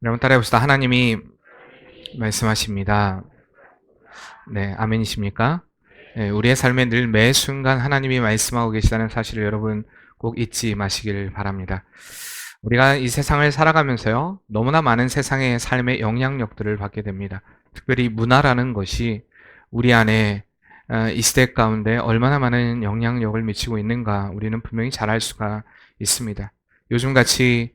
여러분 따라해봅시다. 하나님이 말씀하십니다. 네, 아멘이십니까? 네, 우리의 삶에 늘 매 순간 하나님이 말씀하고 계시다는 사실을 여러분 꼭 잊지 마시길 바랍니다. 우리가 이 세상을 살아가면서요, 너무나 많은 세상의 삶의 영향력들을 받게 됩니다. 특별히 문화라는 것이 우리 안에 이 시대 가운데 얼마나 많은 영향력을 미치고 있는가 우리는 분명히 잘 알 수가 있습니다. 요즘같이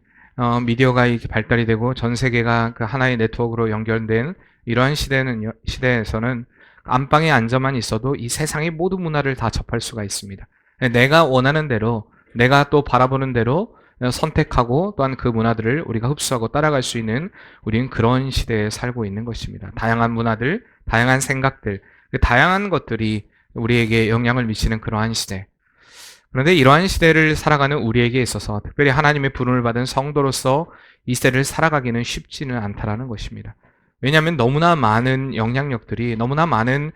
미디어가 이렇게 발달이 되고 전 세계가 그 하나의 네트워크로 연결된 이러한 시대에서는 안방에 앉아만 있어도 이 세상의 모든 문화를 다 접할 수가 있습니다. 내가 원하는 대로, 내가 또 바라보는 대로 선택하고 또한 그 문화들을 우리가 흡수하고 따라갈 수 있는 우리는 그런 시대에 살고 있는 것입니다. 다양한 문화들, 다양한 생각들, 그 다양한 것들이 우리에게 영향을 미치는 그러한 시대. 그런데 이러한 시대를 살아가는 우리에게 있어서 특별히 하나님의 부름을 받은 성도로서 이 시대를 살아가기는 쉽지는 않다라는 것입니다. 왜냐하면 너무나 많은 영향력들이, 너무나 많은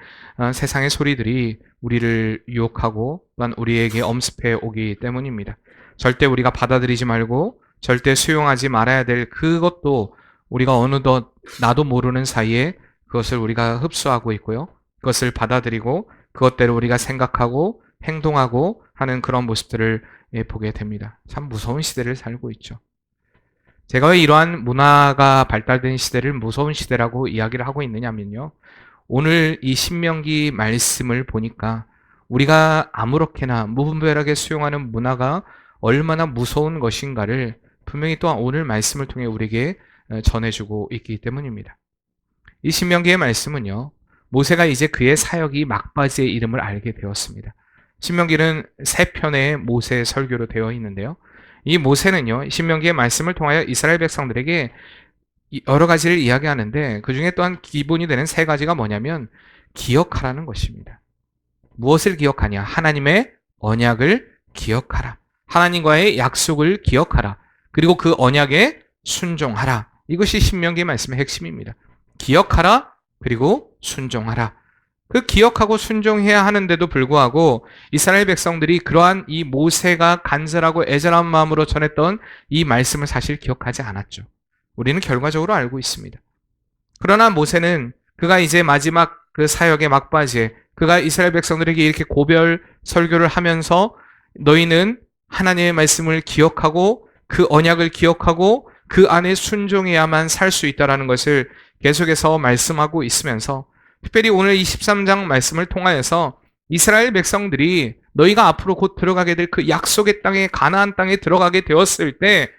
세상의 소리들이 우리를 유혹하고 또한 우리에게 엄습해 오기 때문입니다. 절대 우리가 받아들이지 말고 절대 수용하지 말아야 될 그것도 우리가 어느덧 나도 모르는 사이에 그것을 우리가 흡수하고 있고요. 그것을 받아들이고 그것대로 우리가 생각하고 행동하고 하는 그런 모습들을 보게 됩니다. 참 무서운 시대를 살고 있죠. 제가 왜 이러한 문화가 발달된 시대를 무서운 시대라고 이야기를 하고 있느냐면요. 오늘 이 신명기 말씀을 보니까 우리가 아무렇게나 무분별하게 수용하는 문화가 얼마나 무서운 것인가를 분명히 또한 오늘 말씀을 통해 우리에게 전해주고 있기 때문입니다. 이 신명기의 말씀은요. 모세가 이제 그의 사역이 막바지의 이름을 알게 되었습니다. 신명기는 세 편의 모세 설교로 되어 있는데요. 이 모세는요, 신명기의 말씀을 통하여 이스라엘 백성들에게 여러 가지를 이야기하는데 그 중에 또한 기본이 되는 세 가지가 뭐냐면 기억하라는 것입니다. 무엇을 기억하냐? 하나님의 언약을 기억하라. 하나님과의 약속을 기억하라. 그리고 그 언약에 순종하라. 이것이 신명기의 말씀의 핵심입니다. 기억하라. 그리고 순종하라. 그 기억하고 순종해야 하는데도 불구하고 이스라엘 백성들이 그러한 이 모세가 간절하고 애절한 마음으로 전했던 이 말씀을 사실 기억하지 않았죠. 우리는 결과적으로 알고 있습니다. 그러나 모세는 그가 이제 마지막 그 사역의 막바지에 그가 이스라엘 백성들에게 이렇게 고별 설교를 하면서 너희는 하나님의 말씀을 기억하고 그 언약을 기억하고 그 안에 순종해야만 살 수 있다는 것을 계속해서 말씀하고 있으면서 특별히 오늘 23장 말씀을 통하여서 이스라엘 백성들이 너희가 앞으로 곧 들어가게 될 그 약속의 땅에 가나안 땅에 들어가게 되었을 때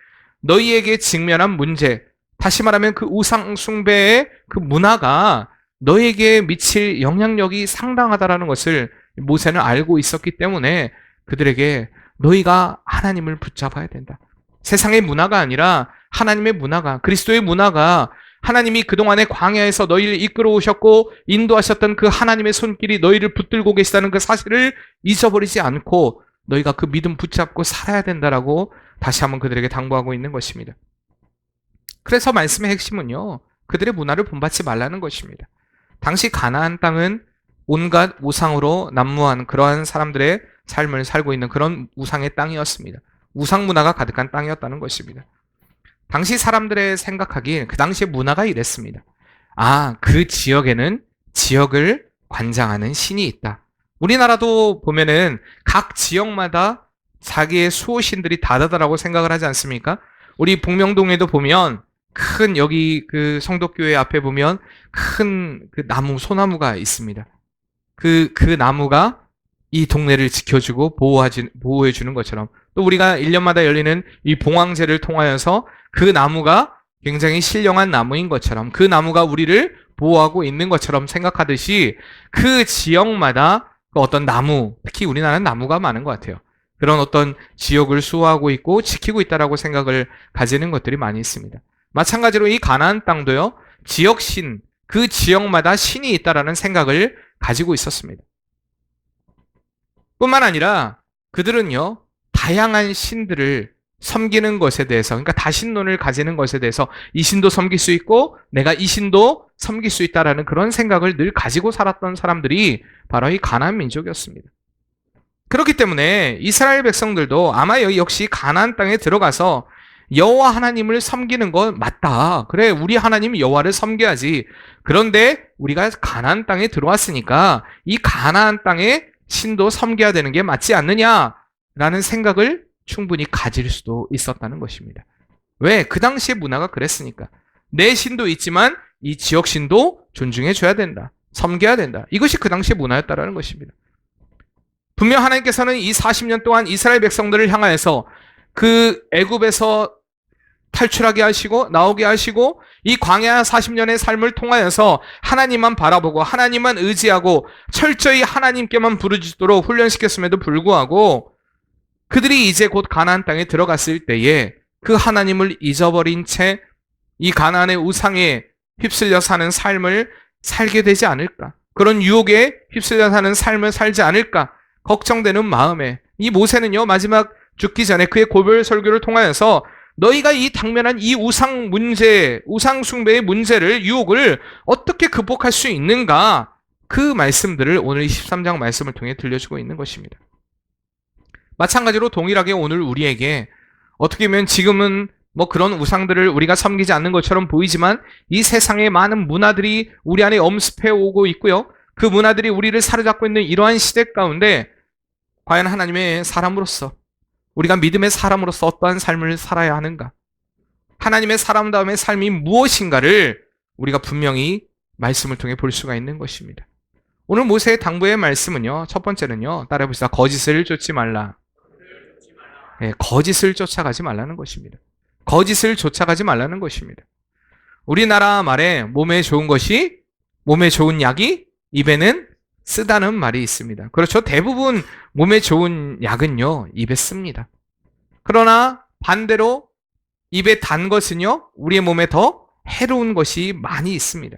너희에게 직면한 문제, 다시 말하면 그 우상 숭배의 그 문화가 너희에게 미칠 영향력이 상당하다라는 것을 모세는 알고 있었기 때문에 그들에게 너희가 하나님을 붙잡아야 된다. 세상의 문화가 아니라 하나님의 문화가, 그리스도의 문화가 하나님이 그동안의 광야에서 너희를 이끌어 오셨고 인도하셨던 그 하나님의 손길이 너희를 붙들고 계시다는 그 사실을 잊어버리지 않고 너희가 그 믿음 붙잡고 살아야 된다라고 다시 한번 그들에게 당부하고 있는 것입니다. 그래서 말씀의 핵심은요. 그들의 문화를 본받지 말라는 것입니다. 당시 가나안 땅은 온갖 우상으로 난무한 그러한 사람들의 삶을 살고 있는 그런 우상의 땅이었습니다. 우상 문화가 가득한 땅이었다는 것입니다. 당시 사람들의 생각하기에 그 당시의 문화가 이랬습니다. 아, 그 지역에는 지역을 관장하는 신이 있다. 우리나라도 보면은 각 지역마다 자기의 수호신들이 다르다라고 생각을 하지 않습니까? 우리 복명동에도 보면 큰 여기 그 성덕교회 앞에 보면 큰 그 나무, 소나무가 있습니다. 그 나무가 이 동네를 지켜주고 보호해주는 것처럼 또 우리가 1년마다 열리는 이 봉황제를 통하여서 그 나무가 굉장히 신령한 나무인 것처럼 그 나무가 우리를 보호하고 있는 것처럼 생각하듯이 그 지역마다 그 어떤 나무, 특히 우리나라는 나무가 많은 것 같아요. 그런 어떤 지역을 수호하고 있고 지키고 있다라고 생각을 가지는 것들이 많이 있습니다. 마찬가지로 이 가나안 땅도요. 지역신, 그 지역마다 신이 있다라는 생각을 가지고 있었습니다. 뿐만 아니라 그들은요. 다양한 신들을 섬기는 것에 대해서, 그러니까 다신론을 가지는 것에 대해서 이 신도 섬길 수 있고 내가 이 신도 섬길 수 있다라는 그런 생각을 늘 가지고 살았던 사람들이 바로 이 가나안 민족이었습니다. 그렇기 때문에 이스라엘 백성들도 아마 여기 역시 가나안 땅에 들어가서 여호와 하나님을 섬기는 건 맞다. 그래, 우리 하나님 여호와를 섬겨야지. 그런데 우리가 가나안 땅에 들어왔으니까 이 가나안 땅에 신도 섬겨야 되는 게 맞지 않느냐라는 생각을 충분히 가질 수도 있었다는 것입니다. 왜? 그 당시의 문화가 그랬으니까. 내 신도 있지만 이 지역 신도 존중해 줘야 된다. 섬겨야 된다. 이것이 그 당시의 문화였다라는 것입니다. 분명 하나님께서는 이 40년 동안 이스라엘 백성들을 향하여서 그 애굽에서 탈출하게 하시고 나오게 하시고 이 광야 40년의 삶을 통하여서 하나님만 바라보고 하나님만 의지하고 철저히 하나님께만 부르짖도록 훈련시켰음에도 불구하고 그들이 이제 곧 가나안 땅에 들어갔을 때에 그 하나님을 잊어버린 채 이 가나안의 우상에 휩쓸려 사는 삶을 살게 되지 않을까? 그런 유혹에 휩쓸려 사는 삶을 살지 않을까? 걱정되는 마음에 이 모세는요, 마지막 죽기 전에 그의 고별 설교를 통하여서 너희가 이 당면한 이 우상 문제, 우상 숭배의 문제를, 유혹을 어떻게 극복할 수 있는가? 그 말씀들을 오늘 23장 말씀을 통해 들려주고 있는 것입니다. 마찬가지로 동일하게 오늘 우리에게 어떻게 보면 지금은 뭐 그런 우상들을 우리가 섬기지 않는 것처럼 보이지만 이 세상의 많은 문화들이 우리 안에 엄습해 오고 있고요. 그 문화들이 우리를 사로잡고 있는 이러한 시대 가운데 과연 하나님의 사람으로서 우리가 믿음의 사람으로서 어떠한 삶을 살아야 하는가? 하나님의 사람다움의 삶이 무엇인가를 우리가 분명히 말씀을 통해 볼 수가 있는 것입니다. 오늘 모세의 당부의 말씀은요. 첫 번째는요. 따라해봅시다. 거짓을 쫓지 말라. 네, 거짓을 쫓아가지 말라는 것입니다. 거짓을 쫓아가지 말라는 것입니다. 우리나라 말에 몸에 좋은 것이, 몸에 좋은 약이 입에는 쓰다는 말이 있습니다. 그렇죠. 대부분 몸에 좋은 약은요, 입에 씁니다. 그러나 반대로 입에 단 것은요, 우리의 몸에 더 해로운 것이 많이 있습니다.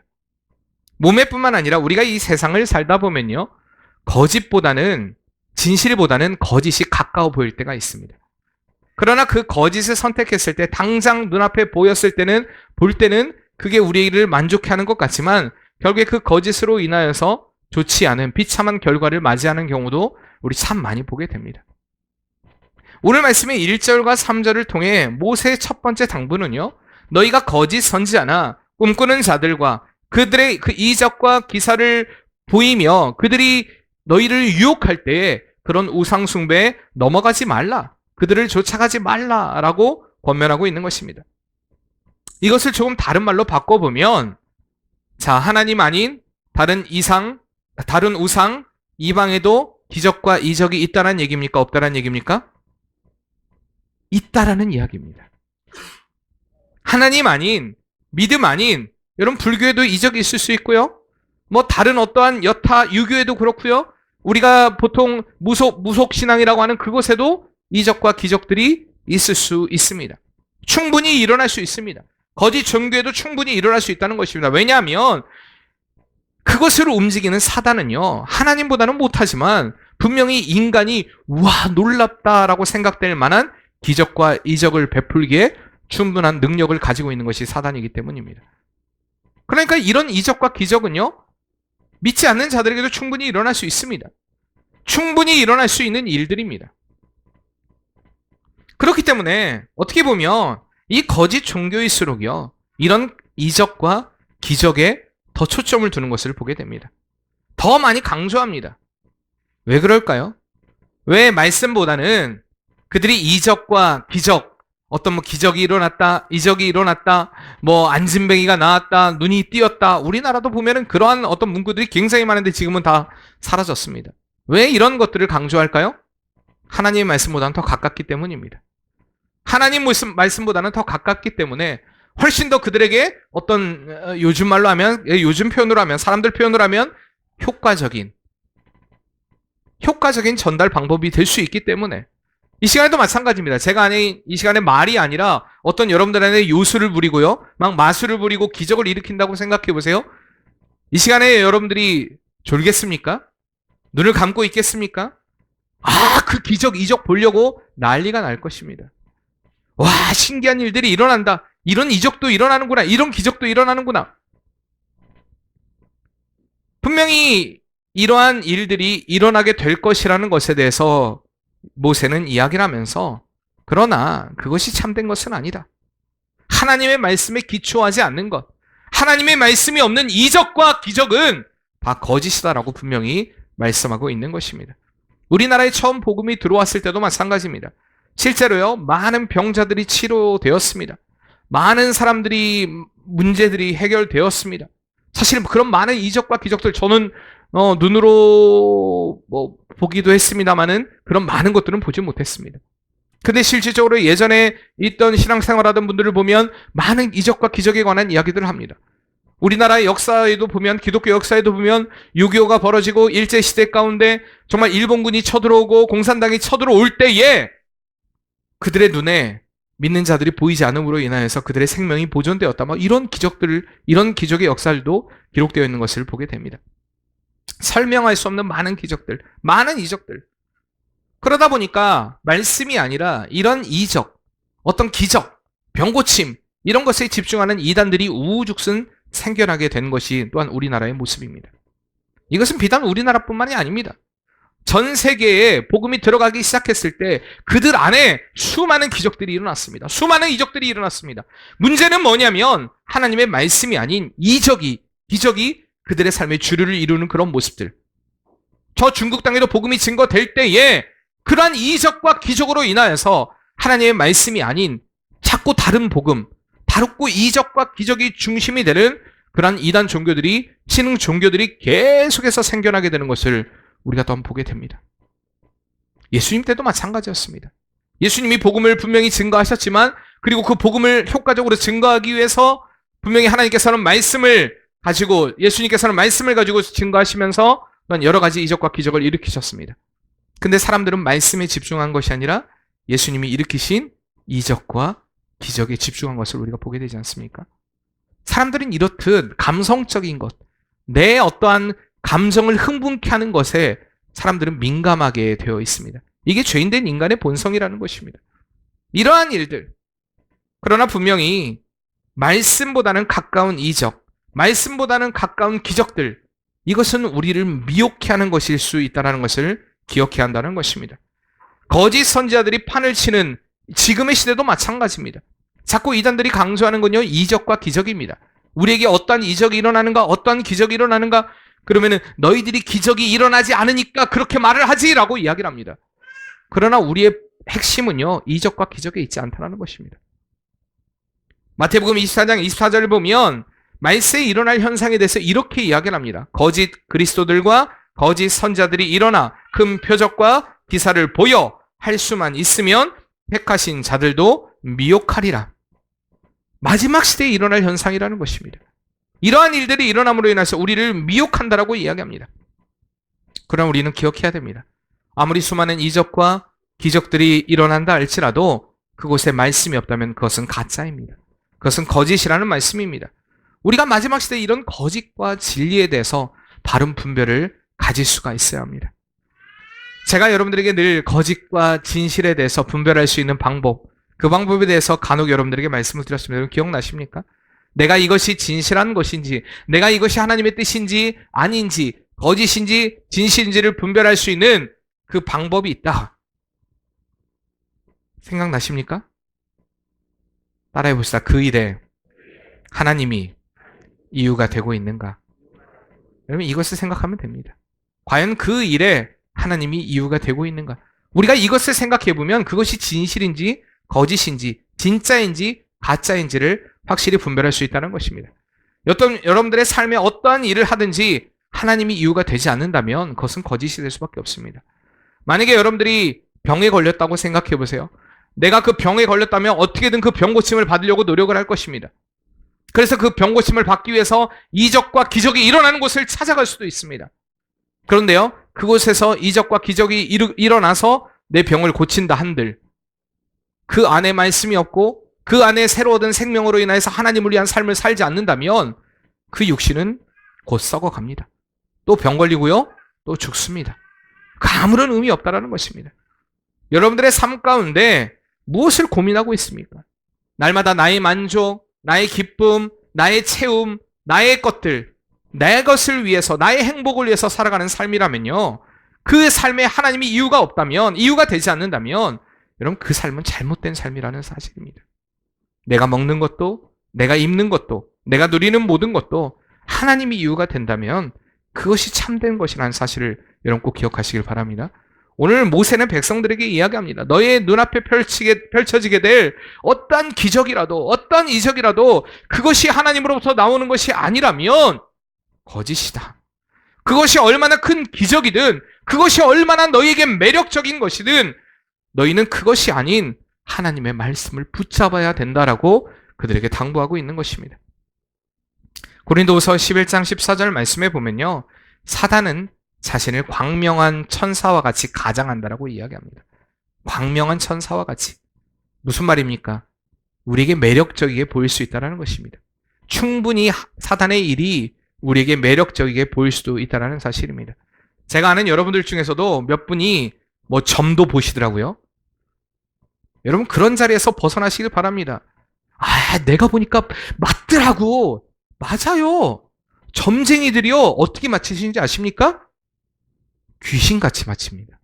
몸에뿐만 아니라 우리가 이 세상을 살다 보면요, 거짓보다는, 진실보다는 거짓이 가까워 보일 때가 있습니다. 그러나 그 거짓을 선택했을 때, 당장 눈앞에 보였을 때는, 볼 때는 그게 우리를 만족해 하는 것 같지만, 결국에 그 거짓으로 인하여서 좋지 않은 비참한 결과를 맞이하는 경우도 우리 참 많이 보게 됩니다. 오늘 말씀의 1절과 3절을 통해 모세의 첫 번째 당부는요, 너희가 거짓 선지자나 꿈꾸는 자들과 그들의 그 이적과 기사를 보이며 그들이 너희를 유혹할 때 그런 우상 숭배에 넘어가지 말라. 그들을 쫓아가지 말라라고 권면하고 있는 것입니다. 이것을 조금 다른 말로 바꿔보면, 자, 하나님 아닌 다른 우상, 이방에도 기적과 이적이 있다는 얘기입니까? 없다는 얘기입니까? 있다라는 이야기입니다. 하나님 아닌, 믿음 아닌, 여러분 불교에도 이적이 있을 수 있고요. 뭐 다른 어떠한 여타 유교에도 그렇고요. 우리가 보통 무속 신앙이라고 하는 그곳에도 이적과 기적들이 있을 수 있습니다. 충분히 일어날 수 있습니다. 거짓 종교에도 충분히 일어날 수 있다는 것입니다. 왜냐하면 그것으로 움직이는 사단은요, 하나님보다는 못하지만 분명히 인간이 와 놀랍다라고 생각될 만한 기적과 이적을 베풀기에 충분한 능력을 가지고 있는 것이 사단이기 때문입니다. 그러니까 이런 이적과 기적은요, 믿지 않는 자들에게도 충분히 일어날 수 있습니다. 충분히 일어날 수 있는 일들입니다. 그렇기 때문에 어떻게 보면 이 거짓 종교일수록요, 이런 이적과 기적에 더 초점을 두는 것을 보게 됩니다. 더 많이 강조합니다. 왜 그럴까요? 왜 말씀보다는 그들이 이적과 기적, 어떤 뭐 기적이 일어났다, 이적이 일어났다, 뭐 안진뱅이가 나왔다, 눈이 띄었다. 우리나라도 보면은 그러한 어떤 문구들이 굉장히 많은데 지금은 다 사라졌습니다. 왜 이런 것들을 강조할까요? 하나님의 말씀보다는 더 가깝기 때문입니다. 하나님 말씀보다는 더 가깝기 때문에 훨씬 더 그들에게 어떤 요즘 말로 하면, 요즘 표현으로 하면, 사람들 표현으로 하면 효과적인 전달 방법이 될 수 있기 때문에 이 시간에도 마찬가지입니다. 제가 이 시간에 말이 아니라 어떤 여러분들한테 요술을 부리고요, 막 마술을 부리고 기적을 일으킨다고 생각해 보세요. 이 시간에 여러분들이 졸겠습니까? 눈을 감고 있겠습니까? 그 기적, 이적 보려고 난리가 날 것입니다. 와, 신기한 일들이 일어난다. 이런 이적도 일어나는구나. 이런 기적도 일어나는구나. 분명히 이러한 일들이 일어나게 될 것이라는 것에 대해서 모세는 이야기를 하면서, 그러나 그것이 참된 것은 아니다. 하나님의 말씀에 기초하지 않는 것, 하나님의 말씀이 없는 이적과 기적은 다 거짓이다라고 분명히 말씀하고 있는 것입니다. 우리나라에 처음 복음이 들어왔을 때도 마찬가지입니다. 실제로요, 많은 병자들이 치료되었습니다. 많은 사람들이 문제들이 해결되었습니다. 사실 그런 많은 이적과 기적들 저는 눈으로 보기도 했습니다만은 그런 많은 것들은 보지 못했습니다. 근데 실질적으로 예전에 있던 신앙생활하던 분들을 보면 많은 이적과 기적에 관한 이야기들을 합니다. 우리나라의 역사에도 보면, 기독교 역사에도 보면 6.25가 벌어지고 일제시대 가운데 정말 일본군이 쳐들어오고 공산당이 쳐들어올 때에 그들의 눈에 믿는 자들이 보이지 않음으로 인하여서 그들의 생명이 보존되었다. 이런 기적의 역사들도 기록되어 있는 것을 보게 됩니다. 설명할 수 없는 많은 기적들, 많은 이적들. 그러다 보니까 말씀이 아니라 이런 이적, 어떤 기적, 병고침, 이런 것에 집중하는 이단들이 우후죽순 생겨나게 된 것이 또한 우리나라의 모습입니다. 이것은 비단 우리나라뿐만이 아닙니다. 전 세계에 복음이 들어가기 시작했을 때 그들 안에 수많은 기적들이 일어났습니다. 수많은 이적들이 일어났습니다. 문제는 뭐냐면 하나님의 말씀이 아닌 기적이 그들의 삶의 주류를 이루는 그런 모습들. 저 중국 땅에도 복음이 증거될 때에 그러한 이적과 기적으로 인하여서 하나님의 말씀이 아닌 자꾸 다른 복음, 다르고 이적과 기적이 중심이 되는 그러한 이단 종교들이, 신흥 종교들이 계속해서 생겨나게 되는 것을 우리가 또한 보게 됩니다. 예수님 때도 마찬가지였습니다. 예수님이 복음을 분명히 증거하셨지만, 그리고 그 복음을 효과적으로 증거하기 위해서 분명히 하나님께서는 예수님께서는 말씀을 가지고 증거하시면서 여러 가지 이적과 기적을 일으키셨습니다. 근데 사람들은 말씀에 집중한 것이 아니라 예수님이 일으키신 이적과 기적에 집중한 것을 우리가 보게 되지 않습니까? 사람들은 이렇듯 감성적인 것, 내 어떠한 감정을 흥분케 하는 것에 사람들은 민감하게 되어 있습니다. 이게 죄인된 인간의 본성이라는 것입니다. 이러한 일들, 그러나 분명히 말씀보다는 가까운 이적, 말씀보다는 가까운 기적들, 이것은 우리를 미혹해 하는 것일 수 있다는 것을 기억해야 한다는 것입니다. 거짓 선지자들이 판을 치는 지금의 시대도 마찬가지입니다. 자꾸 이단들이 강조하는 건요, 이적과 기적입니다. 우리에게 어떠한 이적이 일어나는가, 어떠한 기적이 일어나는가, 그러면은 너희들이 기적이 일어나지 않으니까 그렇게 말을 하지라고 이야기를 합니다. 그러나 우리의 핵심은요, 이적과 기적에 있지 않다는 것입니다. 마태복음 24장 24절을 보면 말세에 일어날 현상에 대해서 이렇게 이야기를 합니다. 거짓 그리스도들과 거짓 선자들이 일어나 큰 표적과 기사를 보여 할 수만 있으면 택하신 자들도 미혹하리라. 마지막 시대에 일어날 현상이라는 것입니다. 이러한 일들이 일어남으로 인해서 우리를 미혹한다라고 이야기합니다. 그러나 우리는 기억해야 됩니다. 아무리 수많은 이적과 기적들이 일어난다 할지라도 그곳에 말씀이 없다면 그것은 가짜입니다. 그것은 거짓이라는 말씀입니다. 우리가 마지막 시대에 이런 거짓과 진리에 대해서 바른 분별을 가질 수가 있어야 합니다. 제가 여러분들에게 늘 거짓과 진실에 대해서 분별할 수 있는 방법, 그 방법에 대해서 간혹 여러분들에게 말씀을 드렸습니다. 여러분 기억나십니까? 내가 이것이 진실한 것인지, 내가 이것이 하나님의 뜻인지 아닌지, 거짓인지 진실인지를 분별할 수 있는 그 방법이 있다. 생각나십니까? 따라해 봅시다. 그 일에 하나님이 이유가 되고 있는가? 여러분 이것을 생각하면 됩니다. 과연 그 일에 하나님이 이유가 되고 있는가? 우리가 이것을 생각해 보면 그것이 진실인지 거짓인지 진짜인지 가짜인지를 확실히 분별할 수 있다는 것입니다. 여러분들의 삶에 어떠한 일을 하든지 하나님이 이유가 되지 않는다면 그것은 거짓이 될 수밖에 없습니다. 만약에 여러분들이 병에 걸렸다고 생각해 보세요. 내가 그 병에 걸렸다면 어떻게든 그 병 고침을 받으려고 노력을 할 것입니다. 그래서 그 병 고침을 받기 위해서 이적과 기적이 일어나는 곳을 찾아갈 수도 있습니다. 그런데요, 그곳에서 이적과 기적이 일어나서 내 병을 고친다 한들 그 안에 말씀이 없고 그 안에 새로 얻은 생명으로 인해서 하나님을 위한 삶을 살지 않는다면 그 육신은 곧 썩어갑니다. 또 병 걸리고요, 또 죽습니다. 그 아무런 의미 없다라는 것입니다. 여러분들의 삶 가운데 무엇을 고민하고 있습니까? 날마다 나의 만족, 나의 기쁨, 나의 채움, 나의 것들, 내 것을 위해서, 나의 행복을 위해서 살아가는 삶이라면요, 그 삶에 하나님이 이유가 없다면, 이유가 되지 않는다면 여러분 그 삶은 잘못된 삶이라는 사실입니다. 내가 먹는 것도, 내가 입는 것도, 내가 누리는 모든 것도 하나님이 이유가 된다면 그것이 참된 것이라는 사실을 여러분 꼭 기억하시길 바랍니다. 오늘 모세는 백성들에게 이야기합니다. 너의 눈앞에 펼쳐지게 될 어떠한 기적이라도, 어떠한 이적이라도 그것이 하나님으로부터 나오는 것이 아니라면 거짓이다. 그것이 얼마나 큰 기적이든, 그것이 얼마나 너희에게 매력적인 것이든 너희는 그것이 아닌 하나님의 말씀을 붙잡아야 된다라고 그들에게 당부하고 있는 것입니다. 고린도후서 11장 14절 말씀에 보면요, 사단은 자신을 광명한 천사와 같이 가장한다라고 이야기합니다. 광명한 천사와 같이. 무슨 말입니까? 우리에게 매력적이게 보일 수 있다는 것입니다. 충분히 사단의 일이 우리에게 매력적이게 보일 수도 있다는 사실입니다. 제가 아는 여러분들 중에서도 몇 분이 뭐 점도 보시더라고요. 여러분 그런 자리에서 벗어나시길 바랍니다. 내가 보니까 맞더라고. 맞아요. 점쟁이들이요, 어떻게 맞히시는지 아십니까? 귀신같이 맞춥니다.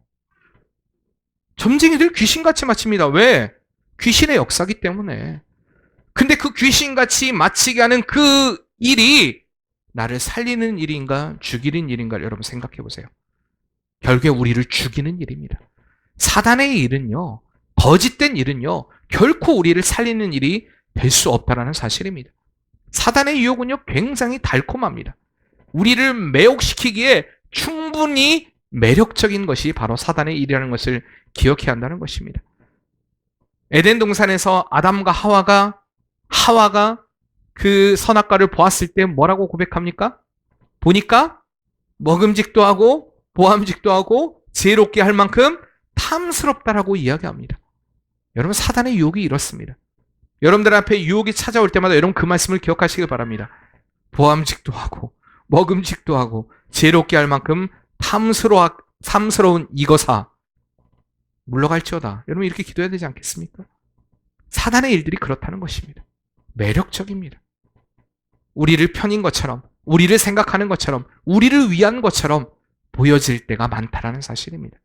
점쟁이들 귀신같이 맞춥니다. 왜? 귀신의 역사기 때문에. 근데 그 귀신같이 맞히게 하는 그 일이 나를 살리는 일인가 죽이는 일인가 여러분 생각해 보세요. 결국에 우리를 죽이는 일입니다. 사단의 일은요, 거짓된 일은요, 결코 우리를 살리는 일이 될 수 없다는 사실입니다. 사단의 유혹은요, 굉장히 달콤합니다. 우리를 매혹시키기에 충분히 매력적인 것이 바로 사단의 일이라는 것을 기억해야 한다는 것입니다. 에덴 동산에서 아담과 하와가 그 선악과를 보았을 때 뭐라고 고백합니까? 보니까 먹음직도 하고 보암직도 하고 지혜롭게 할 만큼 탐스럽다라고 이야기합니다. 여러분 사단의 유혹이 이렇습니다. 여러분들 앞에 유혹이 찾아올 때마다 여러분 그 말씀을 기억하시길 바랍니다. 보암직도 하고 먹음직도 하고 지혜롭게 할 만큼 탐스러운 이거사 물러갈지어다. 여러분 이렇게 기도해야 되지 않겠습니까? 사단의 일들이 그렇다는 것입니다. 매력적입니다. 우리를 편인 것처럼, 우리를 생각하는 것처럼, 우리를 위한 것처럼 보여질 때가 많다라는 사실입니다.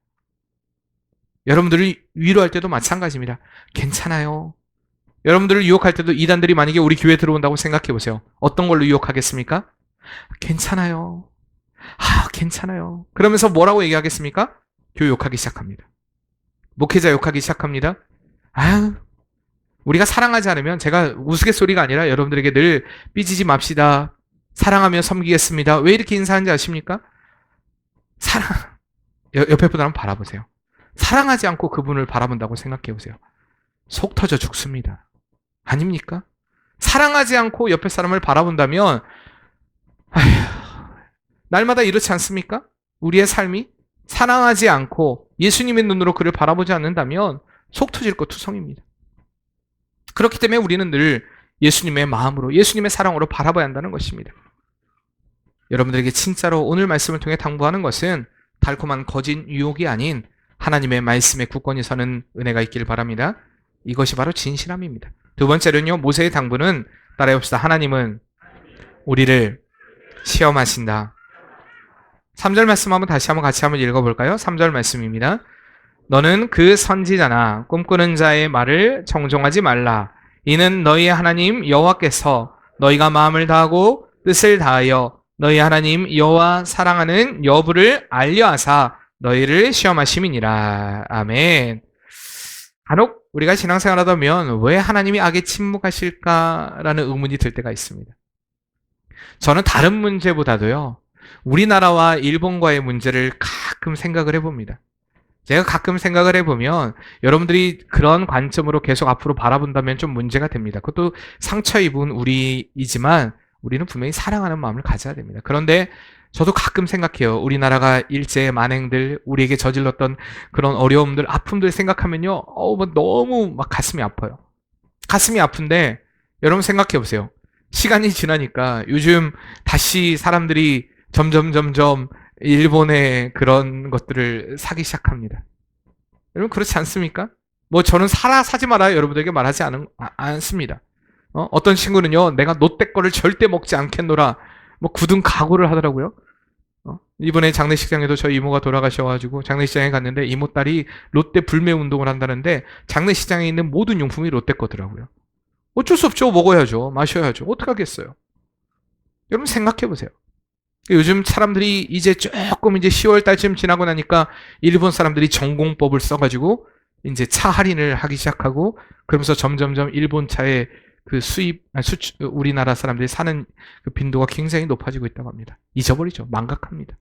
여러분들을 위로할 때도 마찬가지입니다. 괜찮아요. 여러분들을 유혹할 때도 이단들이 만약에 우리 교회에 들어온다고 생각해 보세요. 어떤 걸로 유혹하겠습니까? 괜찮아요. 괜찮아요. 그러면서 뭐라고 얘기하겠습니까? 교회 욕하기 시작합니다. 목회자 욕하기 시작합니다. 우리가 사랑하지 않으면, 제가 우스갯소리가 아니라 여러분들에게 늘 삐지지 맙시다. 사랑하며 섬기겠습니다. 왜 이렇게 인사하는지 아십니까? 옆에 분 한번 바라보세요. 사랑하지 않고 그분을 바라본다고 생각해 보세요. 속 터져 죽습니다. 아닙니까? 사랑하지 않고 옆에 사람을 바라본다면 날마다 이렇지 않습니까? 우리의 삶이 사랑하지 않고 예수님의 눈으로 그를 바라보지 않는다면 속 터질 것 투성입니다. 그렇기 때문에 우리는 늘 예수님의 마음으로, 예수님의 사랑으로 바라봐야 한다는 것입니다. 여러분들에게 진짜로 오늘 말씀을 통해 당부하는 것은 달콤한 거짓 유혹이 아닌 하나님의 말씀에 굳건히 서는 은혜가 있기를 바랍니다. 이것이 바로 진실함입니다. 두 번째로는요, 모세의 당부는 따라해봅시다. 하나님은 우리를 시험하신다. 3절 말씀 같이 한번 읽어볼까요? 3절 말씀입니다. 너는 그 선지자나 꿈꾸는 자의 말을 정종하지 말라. 이는 너희의 하나님 여호와께서 너희가 마음을 다하고 뜻을 다하여 너희 하나님 여호와 사랑하는 여부를 알려하사 너희를 시험하심이니라. 아멘. 간혹 우리가 신앙생활하다 보면 왜 하나님이 악에 침묵하실까라는 의문이 들 때가 있습니다. 저는 다른 문제보다도요, 우리나라와 일본과의 문제를 가끔 생각을 해봅니다. 제가 가끔 생각을 해보면 여러분들이 그런 관점으로 계속 앞으로 바라본다면 좀 문제가 됩니다. 그것도 상처 입은 우리이지만 우리는 분명히 사랑하는 마음을 가져야 됩니다. 그런데 저도 가끔 생각해요. 우리나라가 일제의 만행들, 우리에게 저질렀던 그런 어려움들, 아픔들 생각하면요, 너무 막 가슴이 아파요. 가슴이 아픈데 여러분 생각해 보세요. 시간이 지나니까 요즘 다시 사람들이 점점 일본의 그런 것들을 사기 시작합니다. 여러분 그렇지 않습니까? 저는 사지 마라 여러분들에게 말하지 않습니다. 어떤 친구는요, 내가 롯데 거를 절대 먹지 않겠노라 굳은 각오를 하더라고요. 이번에 장례식장에도 저희 이모가 돌아가셔가지고 장례식장에 갔는데 이모 딸이 롯데 불매 운동을 한다는데 장례식장에 있는 모든 용품이 롯데 거더라고요. 어쩔 수 없죠. 먹어야죠. 마셔야죠. 어떡하겠어요. 여러분 생각해 보세요. 요즘 사람들이 이제 조금 이제 10월 달쯤 지나고 나니까 일본 사람들이 전공법을 써가지고 이제 차 할인을 하기 시작하고 그러면서 점점점 일본 차의 그 우리나라 사람들이 사는 그 빈도가 굉장히 높아지고 있다고 합니다. 잊어버리죠. 망각합니다.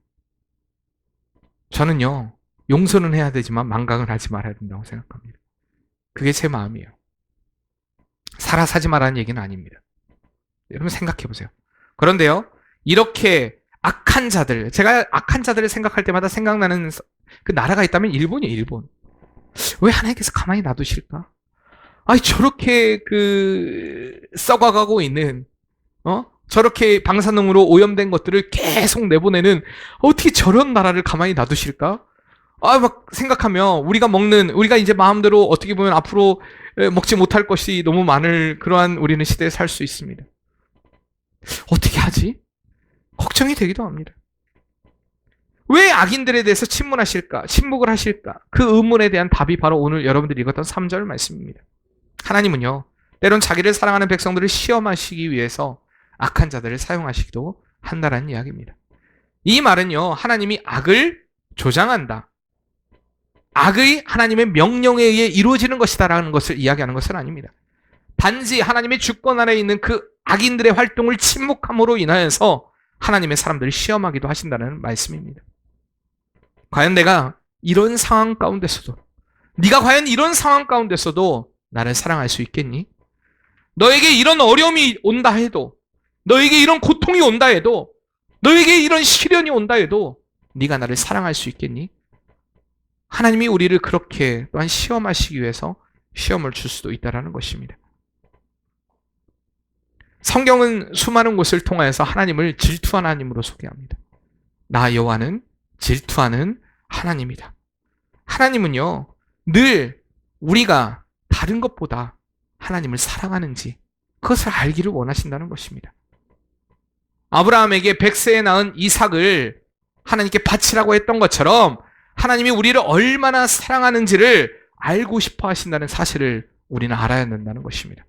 저는요, 용서는 해야 되지만 망각은 하지 말아야 된다고 생각합니다. 그게 제 마음이에요. 살아 사지 말라는 얘기는 아닙니다. 여러분 생각해 보세요. 그런데요, 이렇게 악한 자들, 제가 악한 자들을 생각할 때마다 생각나는 그 나라가 있다면 일본이에요, 일본. 왜 하나님께서 가만히 놔두실까? 아니, 저렇게 썩어가고 있는, 저렇게 방사능으로 오염된 것들을 계속 내보내는, 어떻게 저런 나라를 가만히 놔두실까? 막 생각하면, 우리가 이제 마음대로 어떻게 보면 앞으로 먹지 못할 것이 너무 많을 그러한 우리는 시대에 살 수 있습니다. 어떻게 하지? 걱정이 되기도 합니다. 왜 악인들에 대해서 침묵을 하실까? 그 의문에 대한 답이 바로 오늘 여러분들이 읽었던 3절 말씀입니다. 하나님은요, 때론 자기를 사랑하는 백성들을 시험하시기 위해서 악한 자들을 사용하시기도 한다라는 이야기입니다. 이 말은요, 하나님이 악을 조장한다. 악의 하나님의 명령에 의해 이루어지는 것이다라는 것을 이야기하는 것은 아닙니다. 단지 하나님의 주권 아래에 있는 그 악인들의 활동을 침묵함으로 인하여서 하나님의 사람들을 시험하기도 하신다는 말씀입니다. 과연 내가 이런 상황 가운데서도, 네가 과연 이런 상황 가운데서도 나를 사랑할 수 있겠니? 너에게 이런 어려움이 온다 해도, 너에게 이런 고통이 온다 해도, 너에게 이런 시련이 온다 해도 네가 나를 사랑할 수 있겠니? 하나님이 우리를 그렇게 또한 시험하시기 위해서 시험을 줄 수도 있다는 것입니다. 성경은 수많은 곳을 통하여서 하나님을 질투하는 하나님으로 소개합니다. 나 여호와는 질투하는 하나님이다. 하나님은요, 늘 우리가 다른 것보다 하나님을 사랑하는지 그것을 알기를 원하신다는 것입니다. 아브라함에게 100세에 낳은 이삭을 하나님께 바치라고 했던 것처럼 하나님이 우리를 얼마나 사랑하는지를 알고 싶어 하신다는 사실을 우리는 알아야 된다는 것입니다.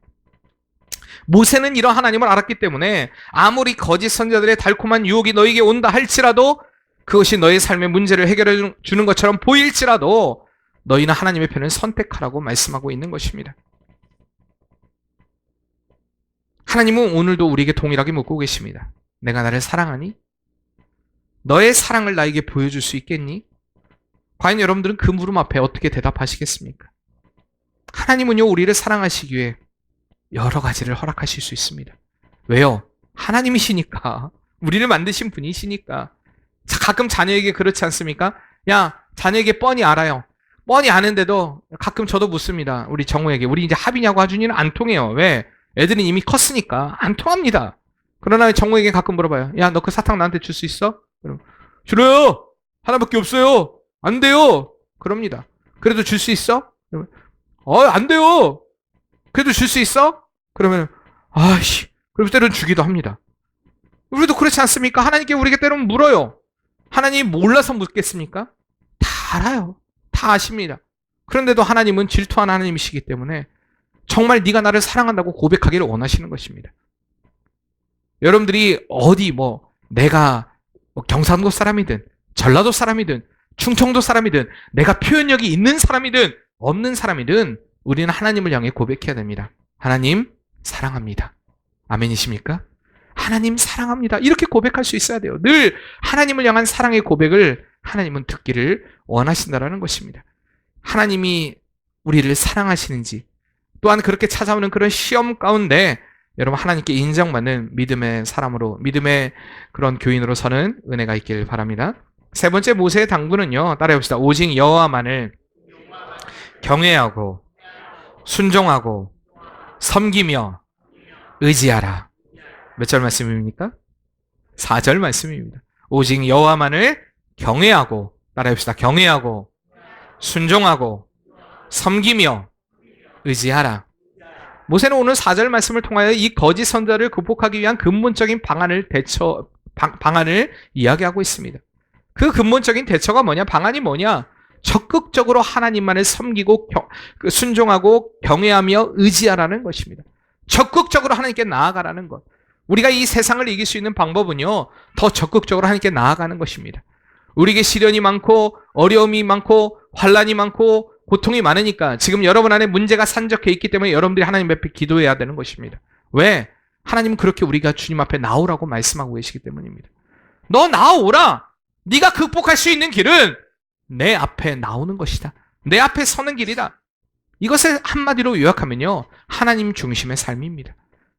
모세는 이런 하나님을 알았기 때문에 아무리 거짓 선지자들의 달콤한 유혹이 너에게 온다 할지라도 그것이 너의 삶의 문제를 해결해 주는 것처럼 보일지라도 너희는 하나님의 편을 선택하라고 말씀하고 있는 것입니다. 하나님은 오늘도 우리에게 동일하게 묻고 계십니다. 내가 나를 사랑하니? 너의 사랑을 나에게 보여줄 수 있겠니? 과연 여러분들은 그 물음 앞에 어떻게 대답하시겠습니까? 하나님은요, 우리를 사랑하시기 위해 여러 가지를 허락하실 수 있습니다. 왜요? 하나님이시니까. 우리를 만드신 분이시니까. 가끔 자녀에게 그렇지 않습니까? 야, 자녀에게 뻔히 알아요. 뻔히 아는데도 가끔 저도 묻습니다. 우리 정우에게. 우리 이제 합이냐고 하준이는 안 통해요. 왜? 애들은 이미 컸으니까 안 통합니다. 그러나 정우에게 가끔 물어봐요. 야, 너 그 사탕 나한테 줄 수 있어? 싫어요. 하나밖에 없어요. 안 돼요. 그럽니다. 그래도 줄 수 있어? 안 돼요. 그래도 줄 수 있어? 그러면 그럼 때로는 주기도 합니다. 우리도 그렇지 않습니까? 하나님께 우리에게 때로는 물어요. 하나님이 몰라서 묻겠습니까? 다 알아요. 다 아십니다. 그런데도 하나님은 질투하는 하나님이시기 때문에 정말 네가 나를 사랑한다고 고백하기를 원하시는 것입니다. 여러분들이 내가 경상도 사람이든 전라도 사람이든 충청도 사람이든 내가 표현력이 있는 사람이든 없는 사람이든 우리는 하나님을 향해 고백해야 됩니다. 하나님 사랑합니다. 아멘이십니까? 하나님 사랑합니다. 이렇게 고백할 수 있어야 돼요. 늘 하나님을 향한 사랑의 고백을 하나님은 듣기를 원하신다는 것입니다. 하나님이 우리를 사랑하시는지 또한 그렇게 찾아오는 그런 시험 가운데 여러분 하나님께 인정받는 믿음의 사람으로, 믿음의 그런 교인으로 서는 은혜가 있길 바랍니다. 세 번째 모세의 당부는요, 따라해봅시다. 오직 여호와만을 경외하고 순종하고 섬기며 의지하라. 몇 절 말씀입니까? 4절 말씀입니다. 오직 여호와만을 경외하고, 따라해봅시다. 경외하고 순종하고 섬기며 의지하라. 모세는 오늘 4절 말씀을 통하여 이 거짓 선자를 극복하기 위한 근본적인 방안을 이야기하고 있습니다. 그 근본적인 대처가 뭐냐? 방안이 뭐냐? 적극적으로 하나님만을 섬기고 순종하고 경외하며 의지하라는 것입니다. 적극적으로 하나님께 나아가라는 것. 우리가 이 세상을 이길 수 있는 방법은요, 더 적극적으로 하나님께 나아가는 것입니다. 우리에게 시련이 많고 어려움이 많고 환란이 많고 고통이 많으니까 지금 여러분 안에 문제가 산적해 있기 때문에 여러분들이 하나님 앞에 기도해야 되는 것입니다. 왜? 하나님은 그렇게 우리가 주님 앞에 나오라고 말씀하고 계시기 때문입니다. 너 나오라. 네가 극복할 수 있는 길은 내 앞에 나오는 것이다. 내 앞에 서는 길이다. 이것을 한마디로 요약하면요, 하나님 중심의 삶입니다.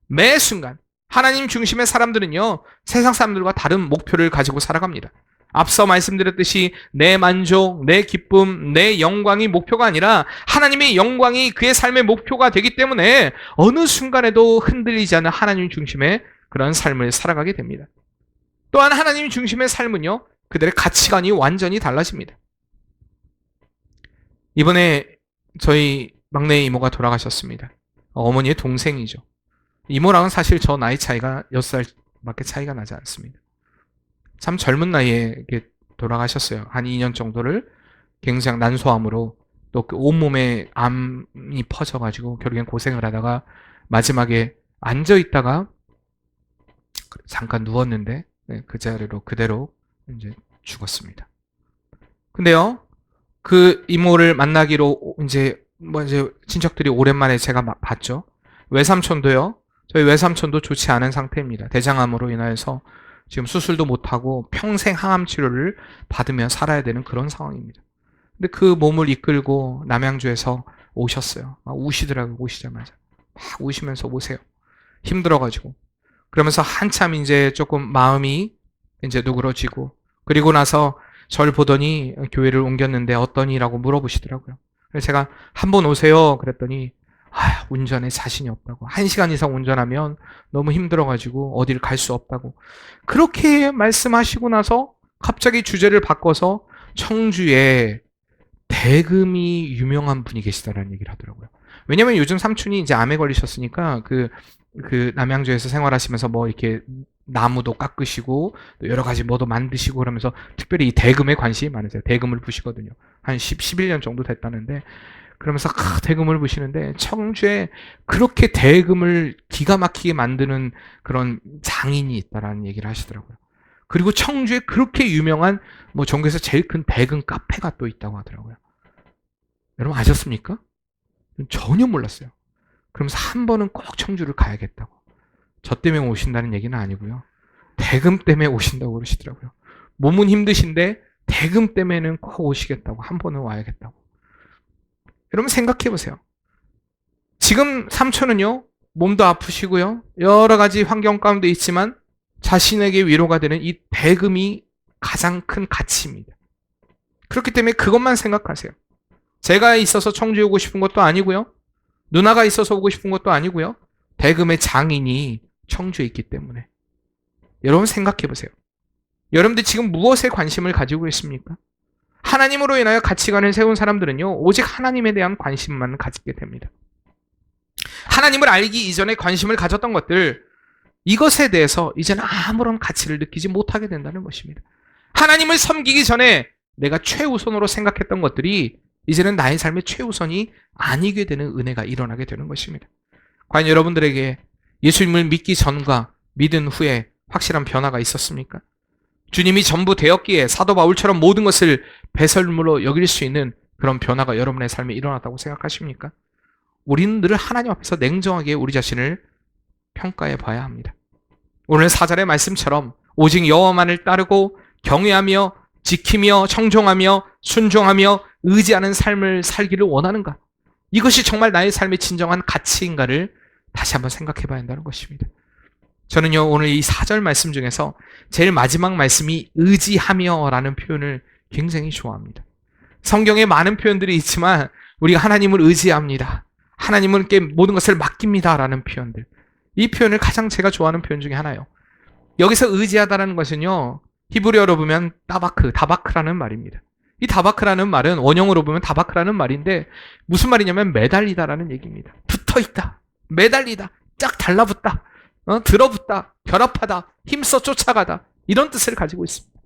매 순간 하나님 중심의 사람들은요, 세상 사람들과 다른 목표를 가지고 살아갑니다. 앞서 말씀드렸듯이 내 만족, 내 기쁨, 내 영광이 목표가 아니라 하나님의 영광이 그의 삶의 목표가 되기 때문에 어느 순간에도 흔들리지 않는 하나님 중심의 그런 삶을 살아가게 됩니다. 또한 하나님 중심의 삶은요, 그들의 가치관이 완전히 달라집니다. 이번에 저희 막내 이모가 돌아가셨습니다. 어머니의 동생이죠. 이모랑은 사실 저 나이 차이가 6살밖에 차이가 나지 않습니다. 참 젊은 나이에 돌아가셨어요. 한 2년 정도를 굉장히 난소암으로 또 그 온몸에 암이 퍼져가지고 결국엔 고생을 하다가 마지막에 앉아있다가 잠깐 누웠는데 그 자리로 그대로 이제 죽었습니다. 근데요, 그 이모를 만나기로 이제 친척들이 오랜만에 제가 봤죠. 외삼촌도요. 저희 외삼촌도 좋지 않은 상태입니다. 대장암으로 인하여서 지금 수술도 못하고 평생 항암 치료를 받으며 살아야 되는 그런 상황입니다. 근데 그 몸을 이끌고 남양주에서 오셨어요. 우시더라고요. 오시자마자. 막 우시면서 오세요. 힘들어가지고. 그러면서 한참 이제 조금 마음이 이제 누그러지고, 그리고 나서 절 보더니 교회를 옮겼는데 어떠니라고 물어보시더라고요. 그래서 제가 한번 오세요 그랬더니 운전에 자신이 없다고. 1시간 이상 운전하면 너무 힘들어가지고 어디를 갈 수 없다고. 그렇게 말씀하시고 나서 갑자기 주제를 바꿔서 청주에 대금이 유명한 분이 계시다라는 얘기를 하더라고요. 왜냐면 요즘 삼촌이 이제 암에 걸리셨으니까 그 남양주에서 생활하시면서 뭐 이렇게 나무도 깎으시고 여러 가지 뭐도 만드시고 그러면서 특별히 이 대금에 관심이 많으세요. 대금을 부시거든요. 한 11년 정도 됐다는데, 그러면서 대금을 부시는데 청주에 그렇게 대금을 기가 막히게 만드는 그런 장인이 있다라는 얘기를 하시더라고요. 그리고 청주에 그렇게 유명한 뭐 전국에서 제일 큰 대금 카페가 또 있다고 하더라고요. 여러분 아셨습니까? 전혀 몰랐어요. 그러면서 한 번은 꼭 청주를 가야겠다고. 저 때문에 오신다는 얘기는 아니고요. 대금 때문에 오신다고 그러시더라고요. 몸은 힘드신데 대금 때문에는 꼭 오시겠다고. 한 번은 와야겠다고. 여러분 생각해 보세요. 지금 삼촌은요, 몸도 아프시고요, 여러 가지 환경 가운데 있지만 자신에게 위로가 되는 이 대금이 가장 큰 가치입니다. 그렇기 때문에 그것만 생각하세요. 제가 있어서 청주에 오고 싶은 것도 아니고요, 누나가 있어서 오고 싶은 것도 아니고요, 대금의 장인이 청주에 있기 때문에. 여러분 생각해 보세요. 여러분들 지금 무엇에 관심을 가지고 있습니까? 하나님으로 인하여 가치관을 세운 사람들은요, 오직 하나님에 대한 관심만 가지게 됩니다. 하나님을 알기 이전에 관심을 가졌던 것들, 이것에 대해서 이제는 아무런 가치를 느끼지 못하게 된다는 것입니다. 하나님을 섬기기 전에 내가 최우선으로 생각했던 것들이 이제는 나의 삶의 최우선이 아니게 되는 은혜가 일어나게 되는 것입니다. 과연 여러분들에게 예수님을 믿기 전과 믿은 후에 확실한 변화가 있었습니까? 주님이 전부 되었기에 사도 바울처럼 모든 것을 배설물로 여길 수 있는 그런 변화가 여러분의 삶에 일어났다고 생각하십니까? 우리는 늘 하나님 앞에서 냉정하게 우리 자신을 평가해 봐야 합니다. 오늘 4절의 말씀처럼 오직 여호와만을 따르고 경외하며 지키며 청종하며 순종하며 의지하는 삶을 살기를 원하는가? 이것이 정말 나의 삶의 진정한 가치인가를 다시 한번 생각해 봐야 한다는 것입니다. 저는요, 오늘 이 4절 말씀 중에서 제일 마지막 말씀이 의지하며 라는 표현을 굉장히 좋아합니다. 성경에 많은 표현들이 있지만 우리가 하나님을 의지합니다, 하나님께 모든 것을 맡깁니다 라는 표현들, 이 표현을 가장 제가 좋아하는 표현 중에 하나예요. 여기서 의지하다라는 것은요, 히브리어로 보면 다바크라는 말입니다. 이 다바크라는 말은 원형으로 보면 다바크라는 말인데 무슨 말이냐면 매달리다라는 얘기입니다. 붙어있다, 매달리다, 쫙 달라붙다, 들어붙다, 결합하다, 힘써 쫓아가다, 이런 뜻을 가지고 있습니다.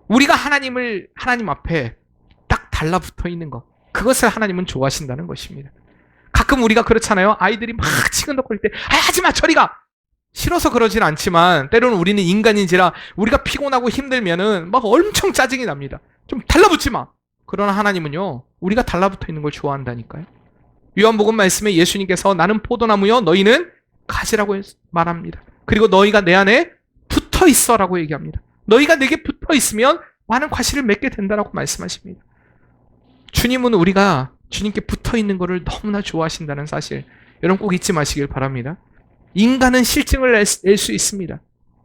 우리가 하나님 앞에 딱 달라붙어 있는 것, 그것을 하나님은 좋아하신다는 것입니다. 가끔 우리가 그렇잖아요. 아이들이 막 치근덕거릴 때 하지마 저리 가. 싫어서 그러진 않지만 때로는 우리는 인간인지라 우리가 피곤하고 힘들면은 막 엄청 짜증이 납니다. 좀 달라붙지 마. 그러나 하나님은요, 우리가 달라붙어 있는 걸 좋아한다니까요. 요한복음 말씀에 예수님께서 나는 포도나무요 너희는 가지라고 말합니다. 그리고 너희가 내 안에 붙어 있어라고 얘기합니다. 너희가 내게 붙어 있으면 많은 과실을 맺게 된다라고 말씀하십니다. 주님은 우리가 주님께 붙어 있는 것을 너무나 좋아하신다는 사실, 여러분 꼭 잊지 마시길 바랍니다. 인간은 실증을 낼 수 있습니다.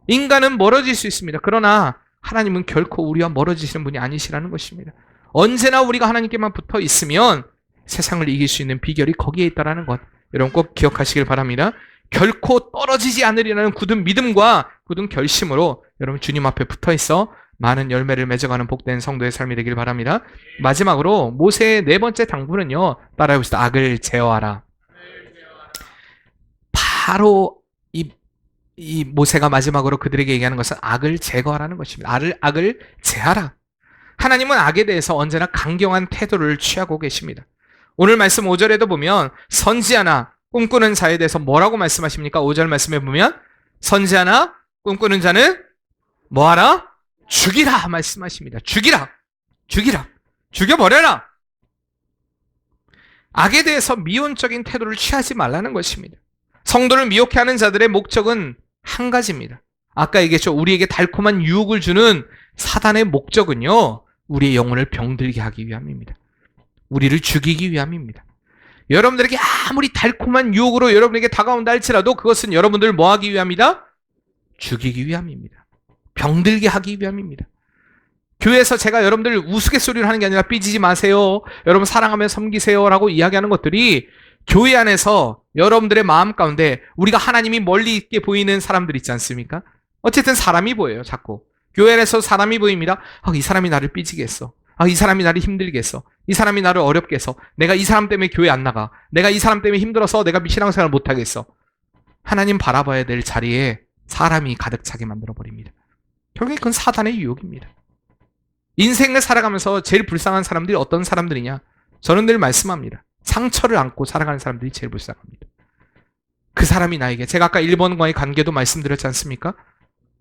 인간은 멀어질 수 있습니다. 그러나 하나님은 결코 우리와 멀어지시는 분이 아니시라는 것입니다. 언제나 우리가 하나님께만 붙어 있으면 세상을 이길 수 있는 비결이 거기에 있다는 것, 여러분 꼭 기억하시길 바랍니다. 결코 떨어지지 않으리라는 굳은 믿음과 굳은 결심으로 여러분 주님 앞에 붙어 있어 많은 열매를 맺어가는 복된 성도의 삶이 되길 바랍니다. 마지막으로 모세의 네 번째 당부는요, 따라해봅시다. 악을 제어하라. 바로 이 모세가 마지막으로 그들에게 얘기하는 것은 악을 제거하라는 것입니다. 악을 제하라. 하나님은 악에 대해서 언제나 강경한 태도를 취하고 계십니다. 오늘 말씀 5절에도 보면 선지하나 꿈꾸는 자에 대해서 뭐라고 말씀하십니까? 5절 말씀에 보면 선지하나 꿈꾸는 자는 뭐하라? 죽이라 말씀하십니다. 죽이라. 죽여버려라. 악에 대해서 미온적인 태도를 취하지 말라는 것입니다. 성도를 미혹해 하는 자들의 목적은 한 가지입니다. 아까 얘기했죠. 우리에게 달콤한 유혹을 주는 사단의 목적은요, 우리의 영혼을 병들게 하기 위함입니다. 우리를 죽이기 위함입니다. 여러분들에게 아무리 달콤한 유혹으로 여러분에게 다가온다 할지라도 그것은 여러분들을 뭐 하기 위함이다? 죽이기 위함입니다. 병들게 하기 위함입니다. 교회에서 제가 여러분들 우스갯소리를 하는 게 아니라 삐지지 마세요, 여러분 사랑하며 섬기세요 라고 이야기하는 것들이 교회 안에서 여러분들의 마음 가운데 우리가 하나님이 멀리 있게 보이는 사람들 있지 않습니까? 어쨌든 사람이 보여요. 자꾸 교회 안에서 사람이 보입니다. 이 사람이 나를 삐지게 했어. 이 사람이 나를 힘들게 했어. 이 사람이 나를 어렵게 했어. 내가 이 사람 때문에 교회 안 나가. 내가 이 사람 때문에 힘들어서 내가 신앙생활 못하겠어. 하나님 바라봐야 될 자리에 사람이 가득 차게 만들어버립니다. 결국에 그건 사단의 유혹입니다. 인생을 살아가면서 제일 불쌍한 사람들이 어떤 사람들이냐? 저는 늘 말씀합니다. 상처를 안고 살아가는 사람들이 제일 불쌍합니다. 그 사람이 나에게, 제가 아까 일본과의 관계도 말씀드렸지 않습니까?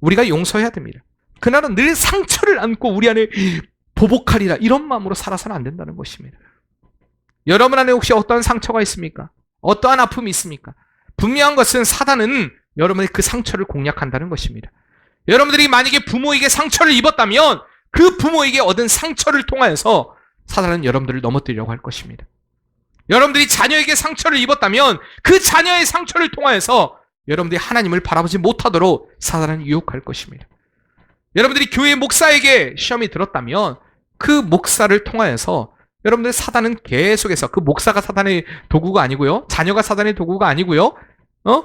우리가 용서해야 됩니다. 그날은 늘 상처를 안고 우리 안에 보복하리라 이런 마음으로 살아서는 안 된다는 것입니다. 여러분 안에 혹시 어떠한 상처가 있습니까? 어떠한 아픔이 있습니까? 분명한 것은 사단은 여러분의 그 상처를 공략한다는 것입니다. 여러분들이 만약에 부모에게 상처를 입었다면 그 부모에게 얻은 상처를 통하여서 사단은 여러분들을 넘어뜨리려고 할 것입니다. 여러분들이 자녀에게 상처를 입었다면 그 자녀의 상처를 통하여서 여러분들이 하나님을 바라보지 못하도록 사단은 유혹할 것입니다. 여러분들이 교회 목사에게 시험이 들었다면 그 목사를 통하여서 여러분들 사단은 계속해서, 그 목사가 사단의 도구가 아니고요, 자녀가 사단의 도구가 아니고요,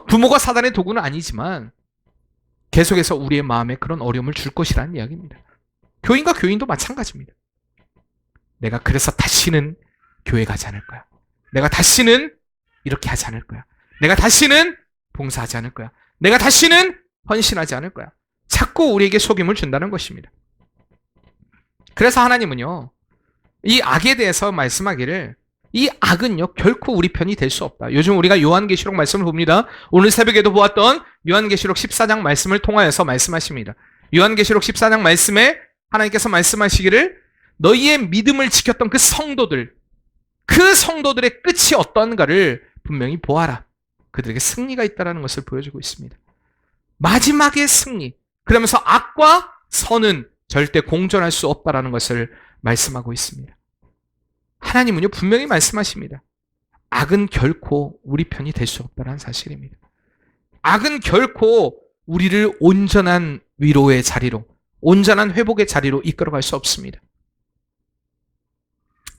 부모가 사단의 도구는 아니지만 계속해서 우리의 마음에 그런 어려움을 줄 것이라는 이야기입니다. 교인과 교인도 마찬가지입니다. 내가 그래서 다시는 교회 가지 않을 거야. 내가 다시는 이렇게 하지 않을 거야. 내가 다시는 봉사하지 않을 거야. 내가 다시는 헌신하지 않을 거야. 자꾸 우리에게 속임을 준다는 것입니다. 그래서 하나님은요, 이 악에 대해서 말씀하기를, 이 악은요 결코 우리 편이 될 수 없다. 요즘 우리가 요한계시록 말씀을 봅니다. 오늘 새벽에도 보았던 요한계시록 14장 말씀을 통하여서 말씀하십니다. 요한계시록 14장 말씀에 하나님께서 말씀하시기를, 너희의 믿음을 지켰던 그 성도들의 끝이 어떤가를 분명히 보아라. 그들에게 승리가 있다는 것을 보여주고 있습니다. 마지막의 승리. 그러면서 악과 선은 절대 공존할 수 없다는 것을 말씀하고 있습니다. 하나님은요 분명히 말씀하십니다. 악은 결코 우리 편이 될 수 없다는 사실입니다. 악은 결코 우리를 온전한 위로의 자리로, 온전한 회복의 자리로 이끌어갈 수 없습니다.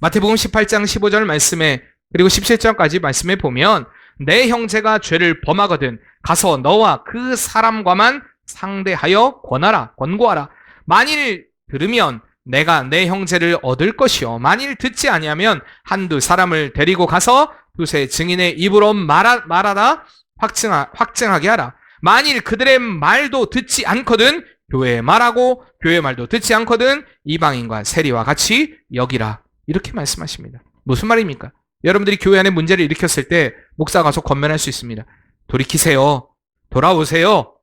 마태복음 18장 15절 말씀에, 그리고 17절까지 말씀에 보면, 내 형제가 죄를 범하거든 가서 너와 그 사람과만 상대하여 권고하라. 만일 들으면 내가 내 형제를 얻을 것이요, 만일 듣지 아니하면 한두 사람을 데리고 가서 두세 증인의 입으로 말하다 확증하게 하라. 만일 그들의 말도 듣지 않거든 교회의 말하고, 교회의 말도 듣지 않거든 이방인과 세리와 같이 여기라. 이렇게 말씀하십니다. 무슨 말입니까? 여러분들이 교회 안에 문제를 일으켰을 때 목사가 가서 권면할 수 있습니다. 돌이키세요. 돌아오세요.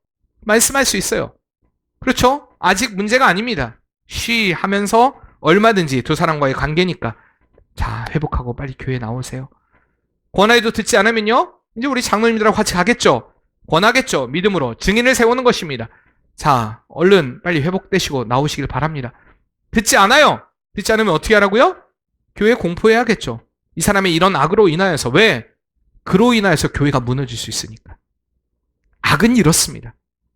말씀할 수 있어요. 그렇죠? 아직 문제가 아닙니다. 쉬 하면서 얼마든지 두 사람과의 관계니까 자, 회복하고 빨리 교회에 나오세요. 권하여도 듣지 않으면요, 이제 우리 장로님들하고 같이 가겠죠. 권하겠죠. 믿음으로 증인을 세우는 것입니다. 자, 얼른 빨리 회복되시고 나오시길 바랍니다. 듣지 않아요. 듣지 않으면 어떻게 하라고요? 교회 공포해야겠죠. 이 사람의 이런 악으로 인하여서. 왜? 그로 인하여서 교회가 무너질 수 있으니까. 악은 이렇습니다.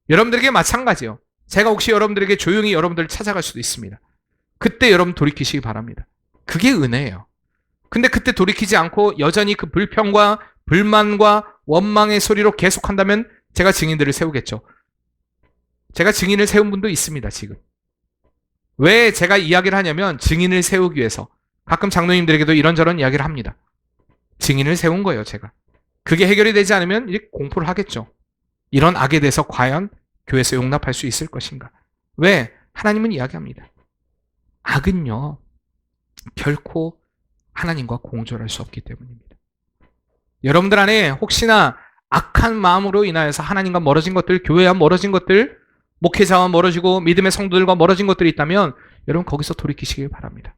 여러분들에게 마찬가지요. 제가 혹시 여러분들에게 조용히 여러분들을 찾아갈 수도 있습니다. 그때 여러분 돌이키시기 바랍니다. 그게 은혜예요. 근데 그때 돌이키지 않고 여전히 그 불평과 불만과 원망의 소리로 계속한다면 제가 증인들을 세우겠죠. 제가 증인을 세운 분도 있습니다, 지금. 왜 제가 이야기를 하냐면 증인을 세우기 위해서. 가끔 장로님들에게도 이런저런 이야기를 합니다. 증인을 세운 거예요, 제가. 그게 해결이 되지 않으면 이제 공포를 하겠죠. 이런 악에 대해서 과연 교회에서 용납할 수 있을 것인가? 왜? 하나님은 이야기합니다. 악은요, 결코 하나님과 공존할 수 없기 때문입니다. 여러분들 안에 혹시나 악한 마음으로 인하여서 하나님과 멀어진 것들, 교회와 멀어진 것들, 목회자와 멀어지고 믿음의 성도들과 멀어진 것들이 있다면 여러분 거기서 돌이키시길 바랍니다.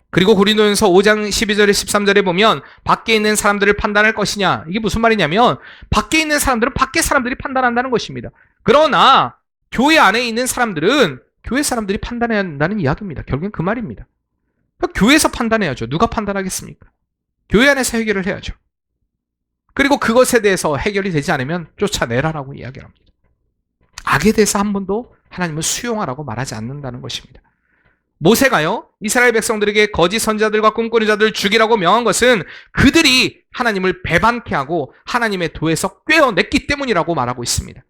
그리고 고린도전서 5장 12절에 13절에 보면 밖에 있는 사람들을 판단할 것이냐, 이게 무슨 말이냐면 밖에 있는 사람들은 밖에 사람들이 판단한다는 것입니다. 그러나 교회 안에 있는 사람들은 교회 사람들이 판단해야 한다는 이야기입니다. 결국엔 그 말입니다. 그러니까 교회에서 판단해야죠. 누가 판단하겠습니까? 교회 안에서 해결을 해야죠. 그리고 그것에 대해서 해결이 되지 않으면 쫓아내라라고 이야기를 합니다. 악에 대해서 한 번도 하나님은 수용하라고 말하지 않는다는 것입니다. 모세가요, 이스라엘 백성들에게 거짓 선지자들과 꿈꾸는 자들을 죽이라고 명한 것은 그들이 하나님을 배반케 하고 하나님의 도에서 꿰어냈기 때문이라고 말하고 있습니다.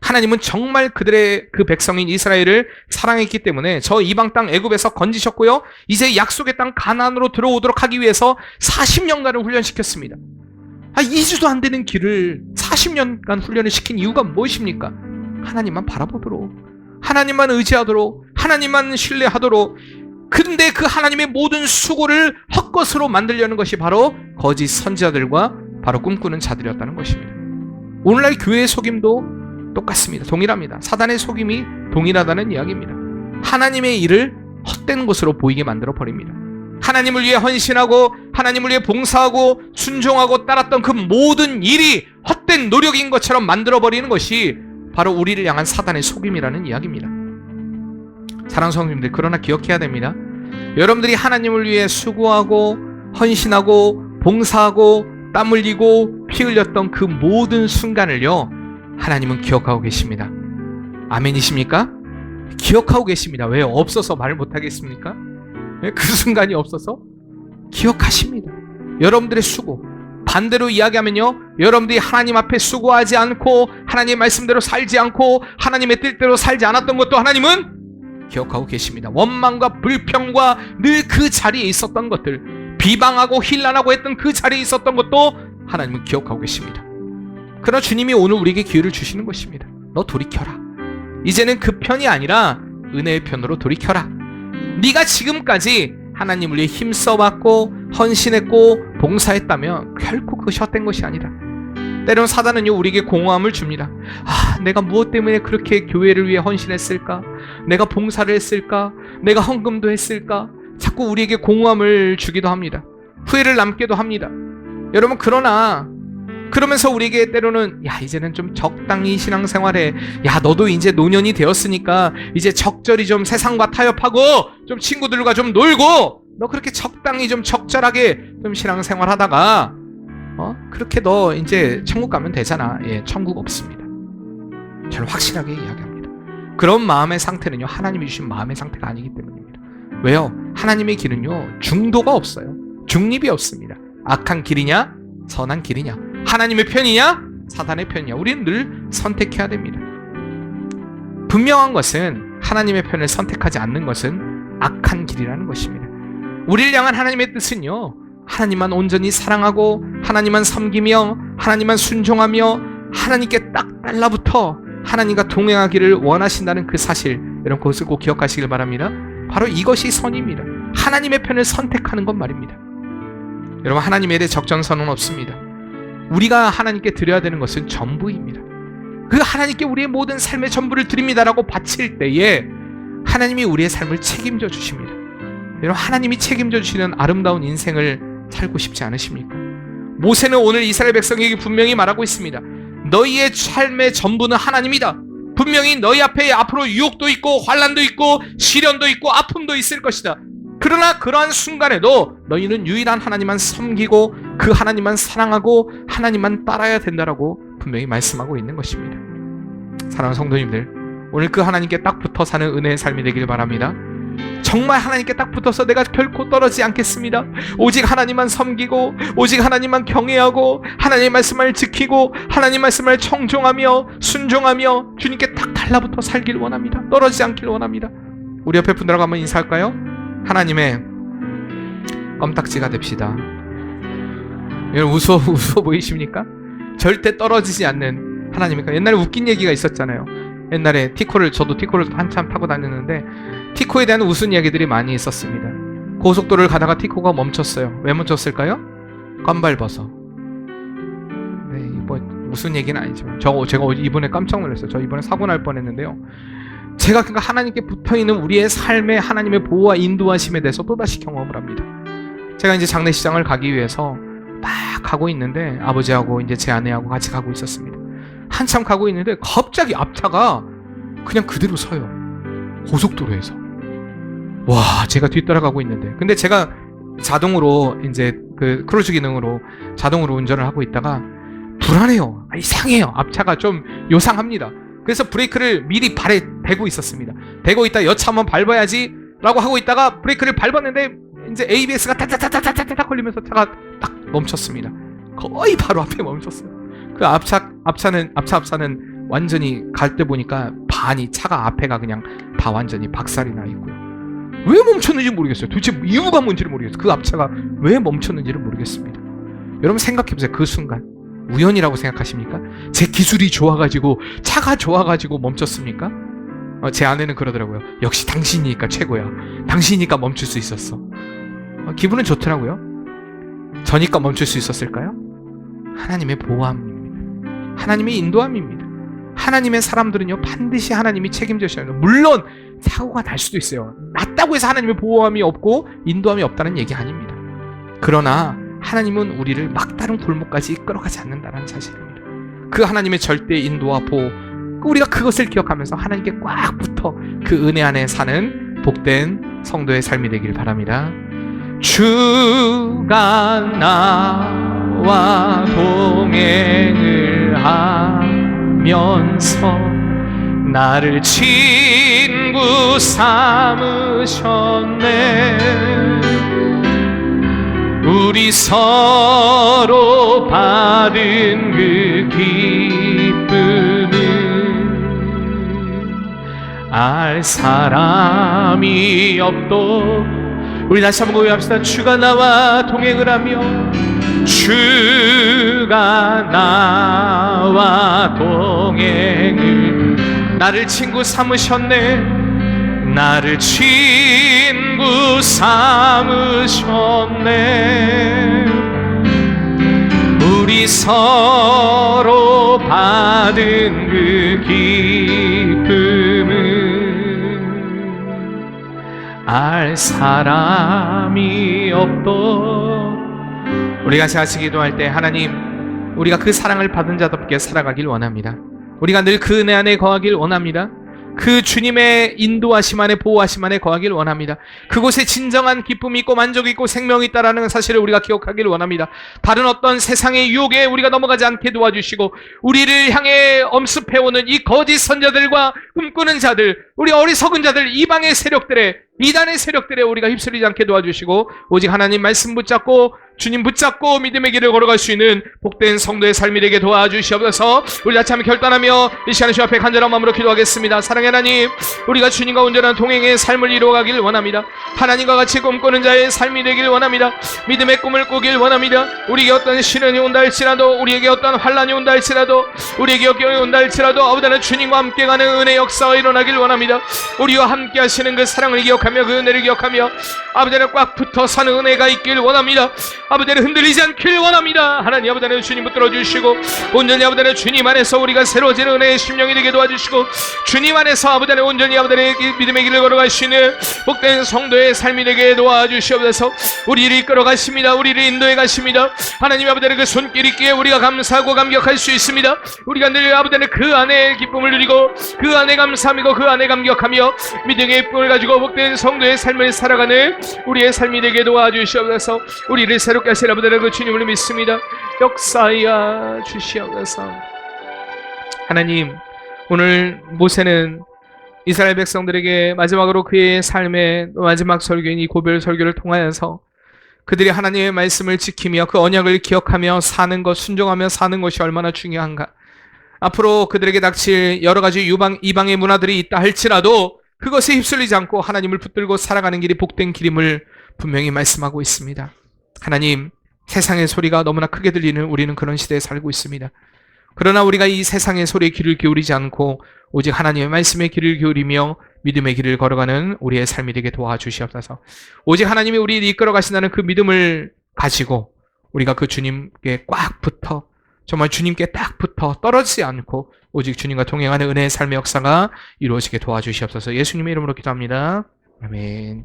하나님은 정말 그들의 그 백성인 이스라엘을 사랑했기 때문에 저 이방 땅 애굽에서 건지셨고요, 이제 약속의 땅 가나안으로 들어오도록 하기 위해서 40년간을 훈련시켰습니다. 2주도 안 되는 길을 40년간 훈련을 시킨 이유가 무엇입니까? 하나님만 바라보도록, 하나님만 의지하도록, 하나님만 신뢰하도록. 그런데 그 하나님의 모든 수고를 헛것으로 만들려는 것이 바로 거짓 선지자들과 바로 꿈꾸는 자들이었다는 것입니다. 오늘날 교회의 속임도 똑같습니다. 동일합니다. 사단의 속임이 동일하다는 이야기입니다. 하나님의 일을 헛된 것으로 보이게 만들어 버립니다. 하나님을 위해 헌신하고 하나님을 위해 봉사하고 순종하고 따랐던 그 모든 일이 헛된 노력인 것처럼 만들어버리는 것이 바로 우리를 향한 사단의 속임이라는 이야기입니다. 사랑하는 성도님들, 그러나 기억해야 됩니다. 여러분들이 하나님을 위해 수고하고 헌신하고 봉사하고 땀 흘리고 피 흘렸던 그 모든 순간을요, 하나님은 기억하고 계십니다. 아멘이십니까? 기억하고 계십니다. 왜? 없어서 말을 못하겠습니까? 그 순간이 없어서 기억하십니다. 여러분들의 수고. 반대로 이야기하면요, 여러분들이 하나님 앞에 수고하지 않고 하나님의 말씀대로 살지 않고 하나님의 뜻대로 살지 않았던 것도 하나님은 기억하고 계십니다. 원망과 불평과 늘 그 자리에 있었던 것들, 비방하고 힐난하고 했던 그 자리에 있었던 것도 하나님은 기억하고 계십니다. 그러나 주님이 오늘 우리에게 기회를 주시는 것입니다. 너 돌이켜라. 이제는 그 편이 아니라 은혜의 편으로 돌이켜라. 네가 지금까지 하나님을 위해 힘써봤고 헌신했고 봉사했다면 결코 그것이 헛된 것이 아니다. 때론 사단은요, 우리에게 공허함을 줍니다. 내가 무엇 때문에 그렇게 교회를 위해 헌신했을까? 내가 봉사를 했을까? 내가 헌금도 했을까? 자꾸 우리에게 공허함을 주기도 합니다. 후회를 남기도 합니다. 여러분, 그러면서 우리에게 때로는 이제는 좀 적당히 신앙생활해. 너도 이제 노년이 되었으니까 이제 적절히 좀 세상과 타협하고 좀 친구들과 좀 놀고 너 그렇게 적당히 좀 적절하게 좀 신앙생활 하다가 그렇게 너 이제 천국 가면 되잖아. 천국 없습니다. 저는 확실하게 이야기합니다. 그런 마음의 상태는요, 하나님이 주신 마음의 상태가 아니기 때문입니다. 왜요? 하나님의 길은요, 중도가 없어요. 중립이 없습니다. 악한 길이냐 선한 길이냐, 하나님의 편이냐 사단의 편이냐, 우리는 늘 선택해야 됩니다. 분명한 것은 하나님의 편을 선택하지 않는 것은 악한 길이라는 것입니다. 우리를 향한 하나님의 뜻은요, 하나님만 온전히 사랑하고 하나님만 섬기며 하나님만 순종하며 하나님께 딱 달라붙어 하나님과 동행하기를 원하신다는 그 사실, 여러분 그것을 꼭 기억하시길 바랍니다. 바로 이것이 선입니다. 하나님의 편을 선택하는 것 말입니다. 여러분, 하나님에 대해 적정선은 없습니다. 우리가 하나님께 드려야 되는 것은 전부입니다. 그 하나님께 우리의 모든 삶의 전부를 드립니다라고 바칠 때에 하나님이 우리의 삶을 책임져 주십니다. 여러분, 하나님이 책임져 주시는 아름다운 인생을 살고 싶지 않으십니까? 모세는 오늘 이스라엘 백성에게 분명히 말하고 있습니다. 너희의 삶의 전부는 하나님이다. 분명히 너희 앞에 앞으로 유혹도 있고 환난도 있고 시련도 있고 아픔도 있을 것이다. 그러나 그러한 순간에도 너희는 유일한 하나님만 섬기고 그 하나님만 사랑하고 하나님만 따라야 된다라고 분명히 말씀하고 있는 것입니다. 사랑하는 성도님들, 오늘 그 하나님께 딱 붙어 사는 은혜의 삶이 되길 바랍니다. 정말 하나님께 딱 붙어서 내가 결코 떨어지지 않겠습니다. 오직 하나님만 섬기고 오직 하나님만 경외하고 하나님의 말씀을 지키고 하나님 말씀을 청종하며 순종하며 주님께 딱 달라붙어 살길 원합니다. 떨어지지 않길 원합니다. 우리 옆에 분들하고 한번 인사할까요? 하나님의 껌딱지가 됩시다. 여러분, 웃어 보이십니까? 절대 떨어지지 않는 하나님이니까. 옛날에 웃긴 얘기가 있었잖아요. 옛날에 저도 티코를 한참 타고 다녔는데 티코에 대한 웃은 이야기들이 많이 있었습니다. 고속도로를 가다가 티코가 멈췄어요. 왜 멈췄을까요? 껌 밟아서. 네, 뭐 무슨 얘기는 아니지만 제가 이번에 깜짝 놀랐어요. 저 이번에 사고 날 뻔했는데요. 제가 그러니까 하나님께 붙어있는 우리의 삶에 하나님의 보호와 인도하심에 대해서 또다시 경험을 합니다. 제가 이제 장례식장을 가기 위해서 막 가고 있는데 아버지하고 이제 제 아내하고 같이 가고 있었습니다. 한참 가고 있는데 갑자기 앞차가 그냥 그대로 서요. 고속도로에서. 와, 제가 뒤따라가고 있는데. 근데 제가 자동으로 이제 그 크루즈 기능으로 자동으로 운전을 하고 있다가 불안해요. 이상해요. 앞차가 좀 요상합니다. 그래서 브레이크를 미리 발에 대고 있었습니다. 대고 있다 여차 한번 밟아야지 라고 하고 있다가 브레이크를 밟았는데 이제 ABS가 타타타타타타 걸리면서 차가 딱 멈췄습니다. 거의 바로 앞에 멈췄어요. 그 앞차는 완전히 갈 때 보니까 차가 앞에가 그냥 다 완전히 박살이 나 있고요. 왜 멈췄는지 모르겠어요. 도대체 이유가 뭔지를 모르겠어요. 그 앞차가 왜 멈췄는지를 모르겠습니다. 여러분, 생각해보세요. 그 순간 우연이라고 생각하십니까? 제 기술이 좋아가지고 차가 좋아가지고 멈췄습니까? 제 아내는 그러더라고요. 역시 당신이니까 최고야. 당신이니까 멈출 수 있었어. 기분은 좋더라고요. 저니까 멈출 수 있었을까요? 하나님의 보호함입니다. 하나님의 인도함입니다. 하나님의 사람들은요, 반드시 하나님이 책임져 주셔야 돼요. 물론 사고가 날 수도 있어요. 났다고 해서 하나님의 보호함이 없고 인도함이 없다는 얘기 아닙니다. 그러나 하나님은 우리를 막다른 골목까지 이끌어가지 않는다는 사실입니다. 그 하나님의 절대 인도와 보호, 우리가 그것을 기억하면서 하나님께 꽉 붙어 그 은혜 안에 사는 복된 성도의 삶이 되길 바랍니다. 주가 나와 동행을 하면서 나를 친구 삼으셨네. 우리 서로 받은 그 기쁨은 알 사람이 없도. 우리 다시 한번 고백합시다. 주가 나와 동행을 하며 주가 나와 동행을 나를 친구 삼으셨네. 나를 친구 삼으셨네. 우리 서로 받은 그 기쁨은 알 사람이 없도. 우리가 같이 기도할 때 하나님, 우리가 그 사랑을 받은 자답게 살아가길 원합니다. 우리가 늘 그 은혜 안에 거하길 원합니다. 그 주님의 인도하심 안에 보호하심 안에 거하길 원합니다. 그곳에 진정한 기쁨이 있고 만족이 있고 생명이 있다라는 사실을 우리가 기억하길 원합니다. 다른 어떤 세상의 유혹에 우리가 넘어가지 않게 도와주시고 우리를 향해 엄습해오는 이 거짓 선자들과 꿈꾸는 자들, 우리 어리석은 자들, 이방의 세력들의 이단의 세력들에 우리가 휩쓸리지 않게 도와주시고 오직 하나님 말씀 붙잡고 주님 붙잡고 믿음의 길을 걸어갈 수 있는 복된 성도의 삶이 되게 도와주시옵소서. 우리 같이 한번 결단하며 이 시간에 주 앞에 간절한 마음으로 기도하겠습니다. 사랑의 하나님, 우리가 주님과 온전한 동행의 삶을 이루어가길 원합니다. 하나님과 같이 꿈꾸는 자의 삶이 되길 원합니다. 믿음의 꿈을 꾸길 원합니다. 우리에게 어떤 시련이 온다 할지라도, 우리에게 어떤 환난이 온다 할지라도, 우리에게 역경이 온다 할지라도 아버지는 주님과 함께 가는 은혜 역사가 일어나길 원합니다. 우리와 함께 하시는 그 사랑을 기억하며 그 은혜를 기억하며 아버지는 꽉 붙어 사는 은혜가 있길 원합니다. 아버지 하나님 흔들리지 않길 원합니다. 하나님 아버지 하나님 주님 붙들어 주시고 온전히 아버지 하나님 주님 안에서 우리가 새로워지는 은혜의 심령이 되게 도와주시고 주님 안에서 아버지 하나님 온전히 아버지 하나님 믿음의 길을 걸어갈 수 있는 복된 성도의 삶이 되게 도와주시옵소서. 우리를 이끌어 가십니다. 우리를 인도해 가십니다. 하나님 아버지 하나님 그 손길 있기에 우리가 감사하고 감격할 수 있습니다. 우리가 늘 아버지 하나님 그 안에 기쁨을 누리고 그 안에 감사하고 그 안에 감격하며 믿음의 기쁨을 가지고 복된 성도의 삶을 살아가는 우리의 삶이 되게 도와주시옵소서. 우리를 새롭게 하실 아버지 하나님 그 주님을 믿습니다. 역사하여 주시옵소서. 하나님, 오늘 모세는 이스라엘 백성들에게 마지막으로 그의 삶의 마지막 설교인 이 고별 설교를 통하여서 그들이 하나님의 말씀을 지키며 그 언약을 기억하며 사는 것, 순종하며 사는 것이 얼마나 중요한가. 앞으로 그들에게 닥칠 여러 가지 이방의 문화들이 있다 할지라도 그것에 휩쓸리지 않고 하나님을 붙들고 살아가는 길이 복된 길임을 분명히 말씀하고 있습니다. 하나님, 세상의 소리가 너무나 크게 들리는 우리는 그런 시대에 살고 있습니다. 그러나 우리가 이 세상의 소리에 귀를 기울이지 않고 오직 하나님의 말씀에 귀를 기울이며 믿음의 길을 걸어가는 우리의 삶이 되게 도와주시옵소서. 오직 하나님이 우리를 이끌어 가신다는 그 믿음을 가지고 우리가 그 주님께 꽉 붙어 정말 주님께 딱 붙어 떨어지지 않고 오직 주님과 동행하는 은혜의 삶의 역사가 이루어지게 도와주시옵소서. 예수님의 이름으로 기도합니다. 아멘.